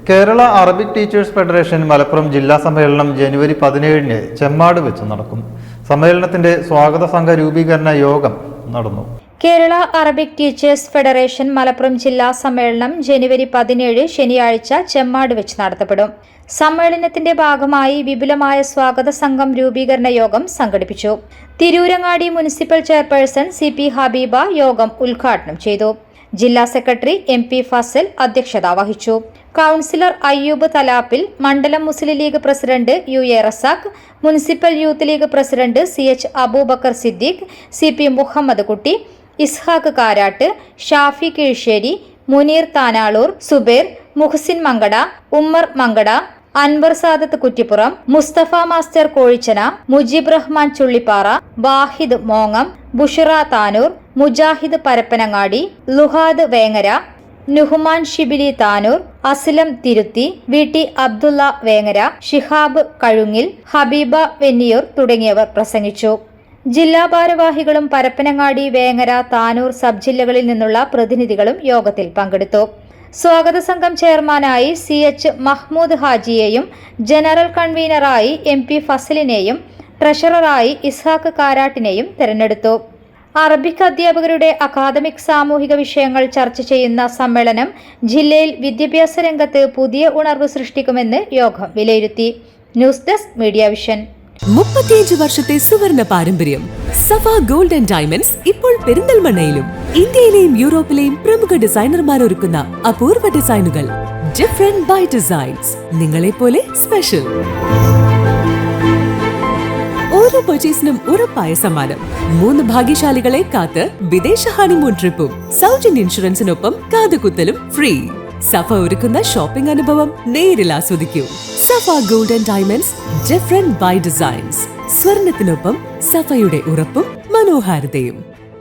Kerala Arabic teachers federation Malappuram ജില്ലാ സമ്മേളനം ജനുവരി 17-ന് ചെമ്മാട് വെച്ച് നടക്കും. സമ്മേളനത്തിന്റെ സ്വാഗത സംഘ രൂപീകരണ യോഗം നടന്നു. Kerala Arabic teachers federation Malappuram ജില്ലാ സമ്മേളനം ജനുവരി 17 ശനിയാഴ്ച ചെമ്മാട് വെച്ച് നടത്തപ്പെടും. സമ്മേളനത്തിന്റെ ഭാഗമായി വിപുലമായ സ്വാഗത സംഘം രൂപീകരണ യോഗം സംഘടിപ്പിച്ചു. തിരൂരങ്ങാടി മുനിസിപ്പൽ ചെയർപേഴ്സൺ CP ഹബീബ യോഗം ഉദ്ഘാടനം ചെയ്തു. ജില്ലാ സെക്രട്ടറി MP ഫസൽ അധ്യക്ഷത വഹിച്ചു. കൗൺസിലർ അയ്യൂബ് തലാപ്പിൽ, മണ്ഡലം Muslim League president UA Razak, municipal youth league president CH Aboobacker Siddique, CP Muhammad Kutty, Ishaq Karat, Shafi Keezhissery, Muneer Thanalur, Zubair, Muhsin Mankada, Ummer Mankada, Anwar Sadath Kuttippuram, Mustafa master Kozhichena, Mujeeb Rahman Chullippara, Wahid മോങ്ങം, ബുഷറ താനൂർ, മുജാഹിദ് പരപ്പനങ്ങാടി, ലുഹാദ് വേങ്ങര, നുഹ്മാൻ ഷിബിലി താനൂർ, അസ്ലം തിരുത്തി, VT അബ്ദുള്ള വേങ്ങര, ഷിഹാബ് കഴുങ്ങിൽ, ഹബീബ വെന്നിയൂർ തുടങ്ങിയവർ പ്രസംഗിച്ചു. ജില്ലാ ഭാരവാഹികളും പരപ്പനങ്ങാടി, വേങ്ങര, താനൂർ സബ് ജില്ലകളിൽ നിന്നുള്ള പ്രതിനിധികളും യോഗത്തിൽ പങ്കെടുത്തു. സ്വാഗത സംഘം ചെയർമാനായി CH മഹ്മൂദ് ഹാജിയെയും ജനറൽ കൺവീനറായി MP ഫസലിനെയും ട്രഷററായി ഇസ്ഹാഖ് കാരാട്ടിനെയും തെരഞ്ഞെടുത്തു. അറബിക് അധ്യാപകരുടെ അക്കാദമിക് സാമൂഹിക വിഷയങ്ങൾ ചർച്ച ചെയ്യുന്ന സമ്മേളനം ജില്ലയിൽ വിദ്യാഭ്യാസ രംഗത്ത് പുതിയ ഉണർവ് സൃഷ്ടിക്കുമെന്ന് യോഗം വിലയിരുത്തി. News desk media vision. 35 വർഷത്തെ സുവർണ പാരമ്പര്യം. സഫ ഗോൾഡ് ആൻഡ് ഡയമണ്ട്സ് ഇപ്പോൾ പെരിന്തൽമണ്ണയിലും. ഇന്ത്യയിലെയും യൂറോപ്പിലെയും പ്രമുഖ ഡിസൈനർമാർ ഒരുക്കുന്ന അപൂർവ ഡിസൈനുകൾ. Different by designs. നിങ്ങളെ പോലെ സ്പെഷ്യൽ. ഓരോ പർച്ചേസിനും ഉറപ്പായ സമ്മാനം. 3 ഭാഗ്യശാലികളെ കാത്ത് വിദേശ ഹണിമൂൺ ട്രിപ്പും സൗജന്യ ഇൻഷുറൻസിനൊപ്പം കാതുകുത്തലും ഫ്രീ. സഫ ഒരുക്കുന്ന ഷോപ്പിംഗ് അനുഭവം നേരിൽ ആസ്വദിക്കൂ. Safa gold and diamonds, different by designs. സ്വർണത്തിനൊപ്പം സഫയുടെ ഉറപ്പും മനോഹാരിതയും.